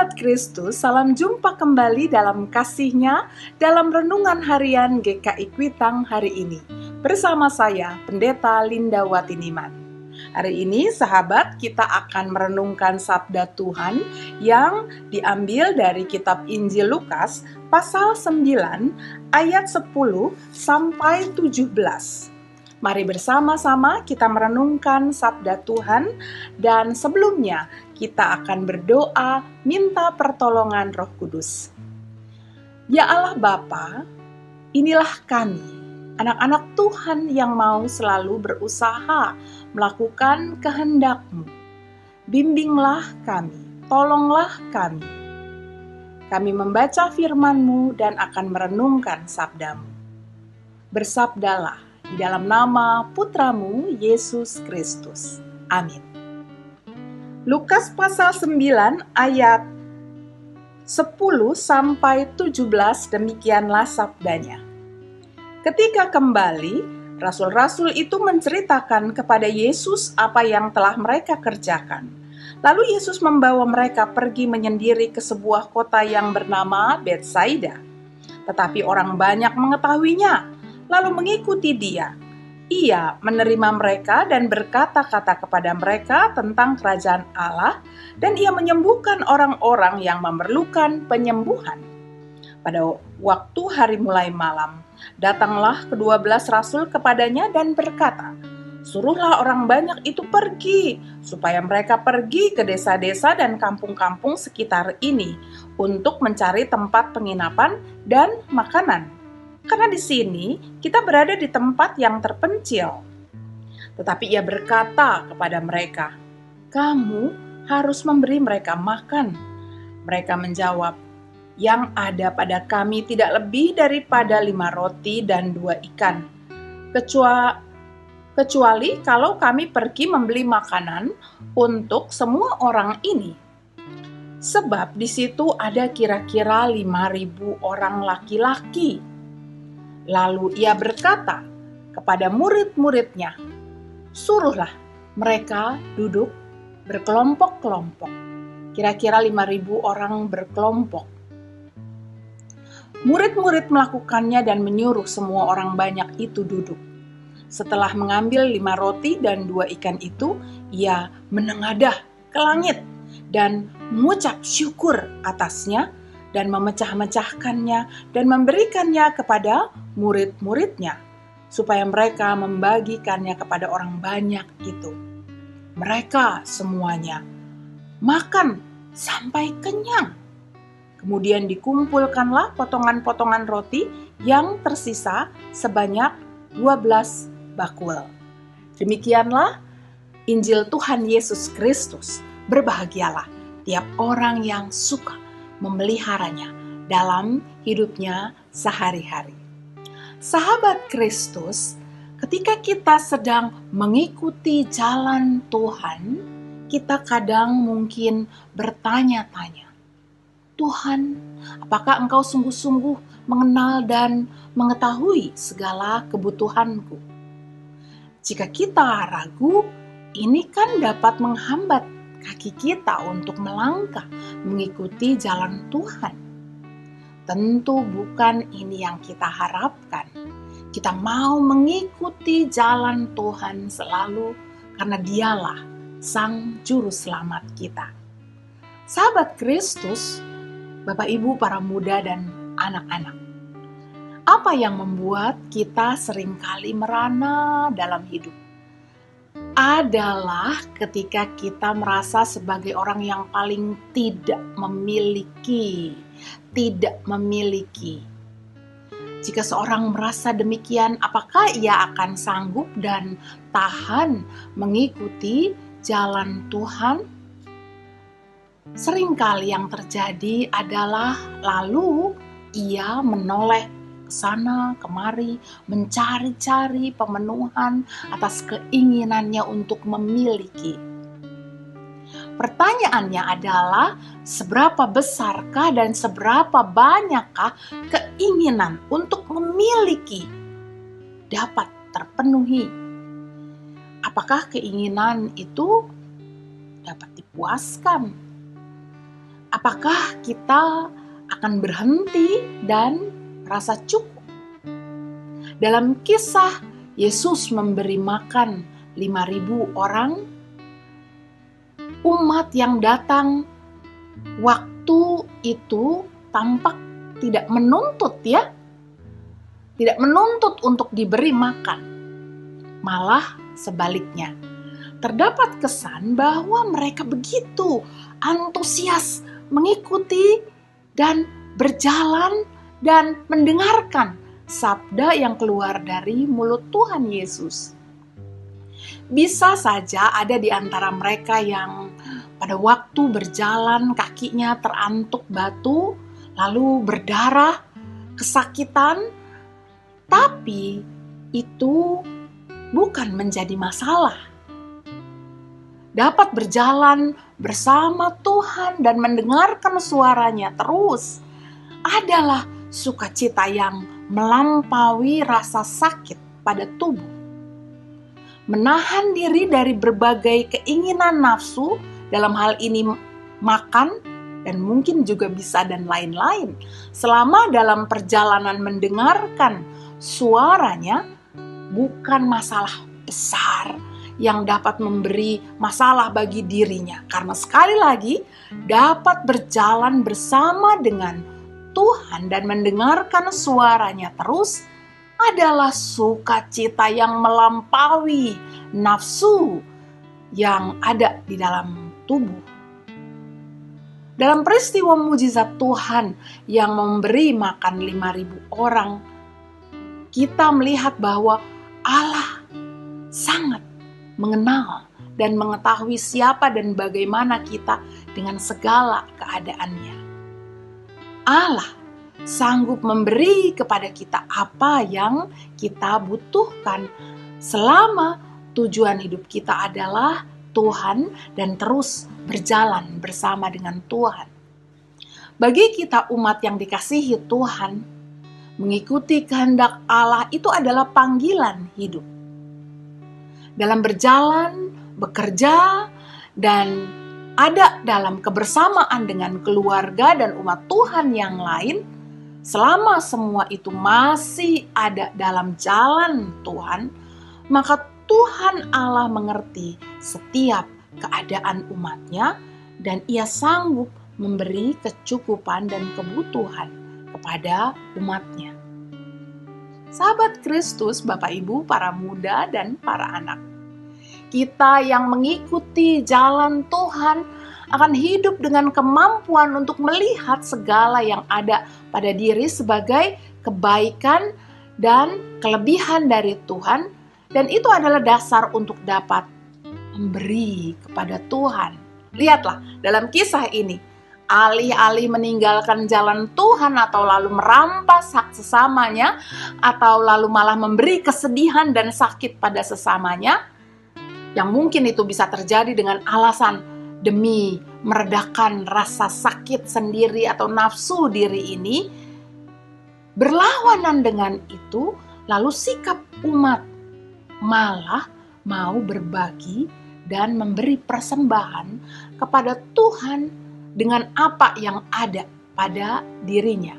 Sahabat Kristus, salam jumpa kembali dalam kasih-Nya dalam renungan harian GKI Kuitang hari ini. Bersama saya, Pendeta Linda Watiniman. Hari ini, sahabat, kita akan merenungkan sabda Tuhan yang diambil dari kitab Injil Lukas, pasal 9, ayat 10 sampai 17. Mari bersama-sama kita merenungkan sabda Tuhan, dan sebelumnya kita akan berdoa minta pertolongan Roh Kudus. Ya Allah Bapa, inilah kami, anak-anak Tuhan yang mau selalu berusaha melakukan kehendak-Mu. Bimbinglah kami, tolonglah kami. Kami membaca firman-Mu dan akan merenungkan sabda-Mu. Bersabdalah di dalam nama Putra-Mu, Yesus Kristus. Amin. Lukas pasal 9 ayat 10 sampai 17, demikianlah sabdanya. Ketika kembali, rasul-rasul itu menceritakan kepada Yesus apa yang telah mereka kerjakan. Lalu Yesus membawa mereka pergi menyendiri ke sebuah kota yang bernama Betsaida. Tetapi orang banyak mengetahuinya, lalu mengikuti Dia. Ia menerima mereka dan berkata-kata kepada mereka tentang kerajaan Allah, dan Ia menyembuhkan orang-orang yang memerlukan penyembuhan. Pada waktu hari mulai malam, datanglah ke-12 rasul kepadanya dan berkata, "Suruhlah orang banyak itu pergi, supaya mereka pergi ke desa-desa dan kampung-kampung sekitar ini untuk mencari tempat penginapan dan makanan. Karena di sini kita berada di tempat yang terpencil." Tetapi Ia berkata kepada mereka, "Kamu harus memberi mereka makan." Mereka menjawab, "Yang ada pada kami tidak lebih daripada 5 roti dan 2 ikan. Kecuali kalau kami pergi membeli makanan untuk semua orang ini. Sebab di situ ada kira-kira 5.000 orang laki-laki." Lalu Ia berkata kepada murid-muridnya, "Suruhlah mereka duduk berkelompok-kelompok, kira-kira 5.000 orang berkelompok." Murid-murid melakukannya dan menyuruh semua orang banyak itu duduk. Setelah mengambil 5 roti dan 2 ikan itu, Ia menengadah ke langit dan mengucap syukur atasnya, dan memecah-mecahkannya dan memberikannya kepada murid-muridnya, supaya mereka membagikannya kepada orang banyak itu. Mereka semuanya makan sampai kenyang. Kemudian dikumpulkanlah potongan-potongan roti yang tersisa sebanyak 12 bakul. Demikianlah Injil Tuhan Yesus Kristus. Berbahagialah tiap orang yang suka memeliharanya dalam hidupnya sehari-hari. Sahabat Kristus, ketika kita sedang mengikuti jalan Tuhan, kita kadang mungkin bertanya-tanya, "Tuhan, apakah Engkau sungguh-sungguh mengenal dan mengetahui segala kebutuhanku?" Jika kita ragu, ini kan dapat menghambat kaki kita untuk melangkah mengikuti jalan Tuhan. Tentu bukan ini yang kita harapkan. Kita mau mengikuti jalan Tuhan selalu karena Dialah Sang Juru Selamat kita. Sahabat Kristus, Bapak Ibu, para muda dan anak-anak, apa yang membuat kita seringkali merana dalam hidup? Adalah ketika kita merasa sebagai orang yang paling tidak memiliki. Jika seorang merasa demikian, apakah ia akan sanggup dan tahan mengikuti jalan Tuhan? Seringkali yang terjadi adalah lalu ia menoleh ke sana kemari, mencari-cari pemenuhan atas keinginannya untuk memiliki. Pertanyaannya adalah, seberapa besarkah dan seberapa banyakkah keinginan untuk memiliki dapat terpenuhi? Apakah keinginan itu dapat dipuaskan? apakah kita akan berhenti dan merasa cukup? Dalam kisah Yesus memberi makan 5.000 orang, umat yang datang waktu itu tampak tidak menuntut tidak menuntut untuk diberi makan. Malah sebaliknya, terdapat kesan bahwa mereka begitu antusias mengikuti dan berjalan dan mendengarkan sabda yang keluar dari mulut Tuhan Yesus. Bisa saja ada di antara mereka yang pada waktu berjalan kakinya terantuk batu, lalu berdarah, kesakitan, tapi itu bukan menjadi masalah. Dapat berjalan bersama Tuhan dan mendengarkan suaranya terus adalah sukacita yang melampaui rasa sakit pada tubuh. Menahan diri dari berbagai keinginan nafsu, dalam hal ini makan, dan mungkin juga bisa dan lain-lain, selama dalam perjalanan mendengarkan suaranya, bukan masalah besar yang dapat memberi masalah bagi dirinya. Karena sekali lagi, dapat berjalan bersama dengan Tuhan dan mendengarkan suaranya terus adalah sukacita yang melampaui nafsu yang ada di dalam tubuh. Dalam peristiwa mujizat Tuhan yang memberi makan 5.000 orang, kita melihat bahwa Allah sangat mengenal dan mengetahui siapa dan bagaimana kita dengan segala keadaannya. Allah sanggup memberi kepada kita apa yang kita butuhkan selama tujuan hidup kita adalah Tuhan dan terus berjalan bersama dengan Tuhan. Bagi kita umat yang dikasihi Tuhan, mengikuti kehendak Allah itu adalah panggilan hidup. Dalam berjalan, bekerja, dan ada dalam kebersamaan dengan keluarga dan umat Tuhan yang lain, selama semua itu masih ada dalam jalan Tuhan, maka Tuhan Allah mengerti setiap keadaan umatnya dan Ia sanggup memberi kecukupan dan kebutuhan kepada umatnya. Sahabat Kristus, Bapak Ibu, para muda dan para anak, kita yang mengikuti jalan Tuhan akan hidup dengan kemampuan untuk melihat segala yang ada pada diri sebagai kebaikan dan kelebihan dari Tuhan, dan itu adalah dasar untuk dapat memberi kepada Tuhan. Lihatlah dalam kisah ini, alih-alih meninggalkan jalan Tuhan atau lalu merampas hak sesamanya, atau lalu malah memberi kesedihan dan sakit pada sesamanya, yang mungkin itu bisa terjadi dengan alasan demi meredakan rasa sakit sendiri atau nafsu diri ini, berlawanan dengan itu, lalu sikap umat malah mau berbagi dan memberi persembahan kepada Tuhan dengan apa yang ada pada dirinya.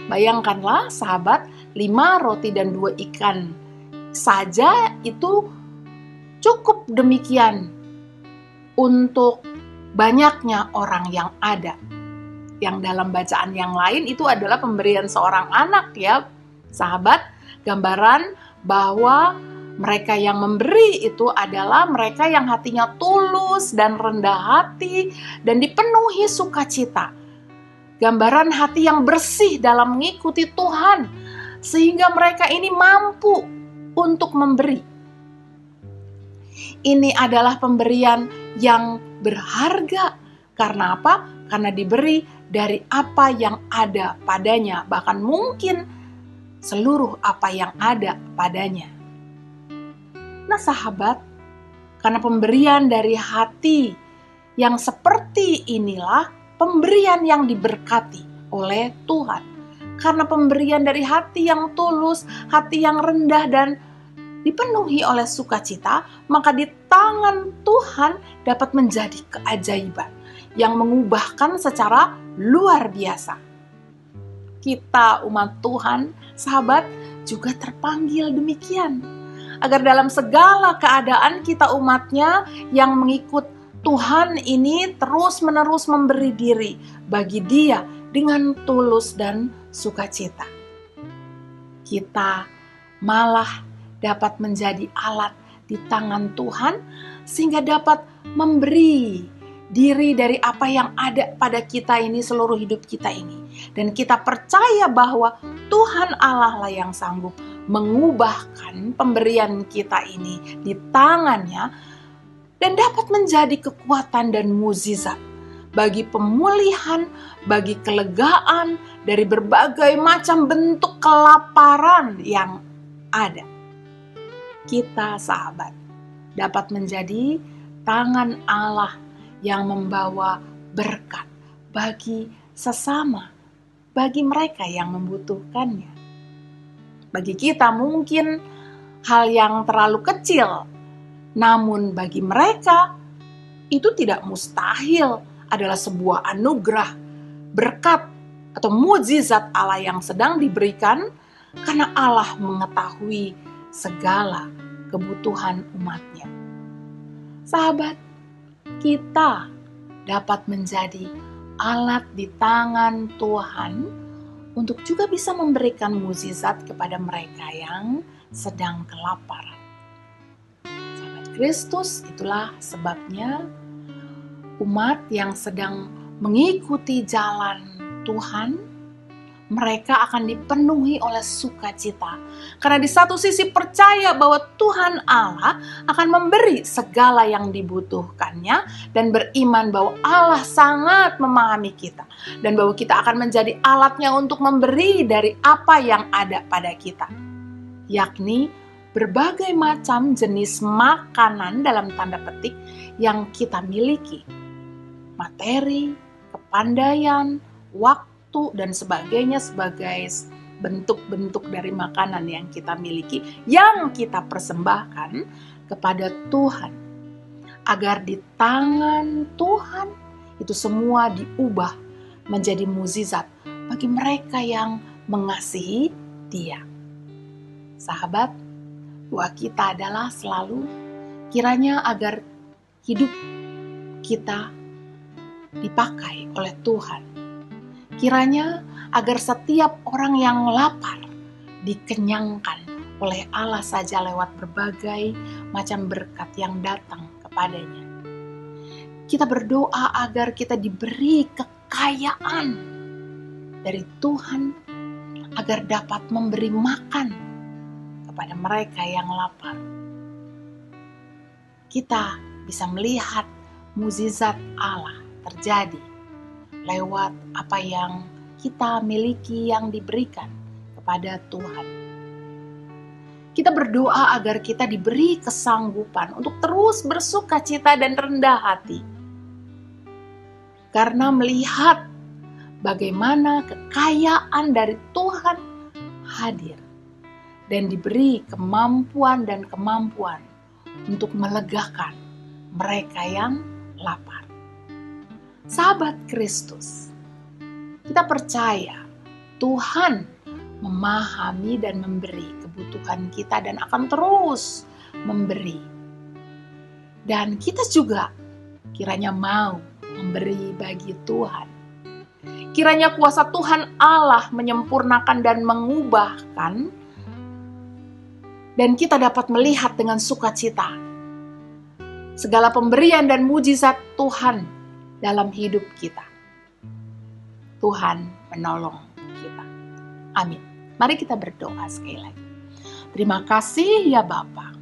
Bayangkanlah sahabat, 5 roti dan 2 ikan saja itu cukup demikian untuk banyaknya orang yang ada. Yang dalam bacaan yang lain itu adalah pemberian seorang anak ya, sahabat, gambaran bahwa mereka yang memberi itu adalah mereka yang hatinya tulus dan rendah hati dan dipenuhi sukacita. Gambaran hati yang bersih dalam mengikuti Tuhan, sehingga mereka ini mampu untuk memberi. Ini adalah pemberian yang berharga. Karena apa? Karena diberi dari apa yang ada padanya, bahkan mungkin seluruh apa yang ada padanya. Nah sahabat, karena pemberian dari hati yang seperti inilah pemberian yang diberkati oleh Tuhan. Karena pemberian dari hati yang tulus, hati yang rendah dan dipenuhi oleh sukacita, maka di tangan Tuhan dapat menjadi keajaiban yang mengubahkan secara luar biasa. Kita umat Tuhan, sahabat, juga terpanggil demikian. Agar dalam segala keadaan kita umatnya yang mengikut Tuhan ini terus-menerus memberi diri bagi Dia dengan tulus dan sukacita. Kita malah dapat menjadi alat di tangan Tuhan sehingga dapat memberi diri dari apa yang ada pada kita ini, seluruh hidup kita ini. Dan kita percaya bahwa Tuhan Allah lah yang sanggup mengubahkan pemberian kita ini di tangannya dan dapat menjadi kekuatan dan mukjizat bagi pemulihan, bagi kelegaan dari berbagai macam bentuk kelaparan yang ada. Kita, sahabat, dapat menjadi tangan Allah yang membawa berkat bagi sesama, bagi mereka yang membutuhkannya. Bagi kita mungkin hal yang terlalu kecil, namun bagi mereka itu tidak mustahil, adalah sebuah anugerah, berkat atau mukjizat Allah yang sedang diberikan karena Allah mengetahui segala kebutuhan umatnya. Sahabat, kita dapat menjadi alat di tangan Tuhan untuk juga bisa memberikan mukjizat kepada mereka yang sedang kelaparan. Sahabat Kristus, itulah sebabnya umat yang sedang mengikuti jalan Tuhan, mereka akan dipenuhi oleh sukacita. Karena di satu sisi percaya bahwa Tuhan Allah akan memberi segala yang dibutuhkannya dan beriman bahwa Allah sangat memahami kita. Dan bahwa kita akan menjadi alatnya untuk memberi dari apa yang ada pada kita. Yakni berbagai macam jenis makanan dalam tanda petik yang kita miliki. Materi, kepandaian, waktu, dan sebagainya sebagai bentuk-bentuk dari makanan yang kita miliki, yang kita persembahkan kepada Tuhan. Agar di tangan Tuhan itu semua diubah menjadi mukjizat bagi mereka yang mengasihi Dia. Sahabat, doa kita adalah selalu kiranya agar hidup kita dipakai oleh Tuhan. Kiranya agar setiap orang yang lapar dikenyangkan oleh Allah saja lewat berbagai macam berkat yang datang kepadanya. Kita berdoa agar kita diberi kekayaan dari Tuhan agar dapat memberi makan kepada mereka yang lapar. Kita bisa melihat mukjizat Allah terjadi lewat apa yang kita miliki yang diberikan kepada Tuhan. Kita berdoa agar kita diberi kesanggupan untuk terus bersukacita dan rendah hati. Karena melihat bagaimana kekayaan dari Tuhan hadir dan diberi kemampuan dan kemampuan untuk melegakan mereka yang lapar. Sahabat Kristus, kita percaya Tuhan memahami dan memberi kebutuhan kita dan akan terus memberi. Dan kita juga kiranya mau memberi bagi Tuhan. Kiranya kuasa Tuhan Allah menyempurnakan dan mengubahkan, dan kita dapat melihat dengan sukacita segala pemberian dan mukjizat Tuhan dalam hidup kita. Tuhan menolong kita. Amin. Mari kita berdoa sekali lagi. Terima kasih ya Bapa.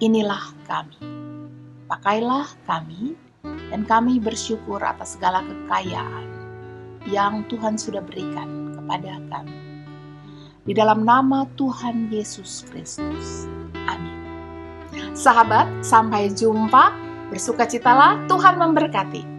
Inilah kami. Pakailah kami dan kami bersyukur atas segala kekayaan yang Tuhan sudah berikan kepada kami. Di dalam nama Tuhan Yesus Kristus. Amin. Sahabat, sampai jumpa. Bersukacitalah, Tuhan memberkati.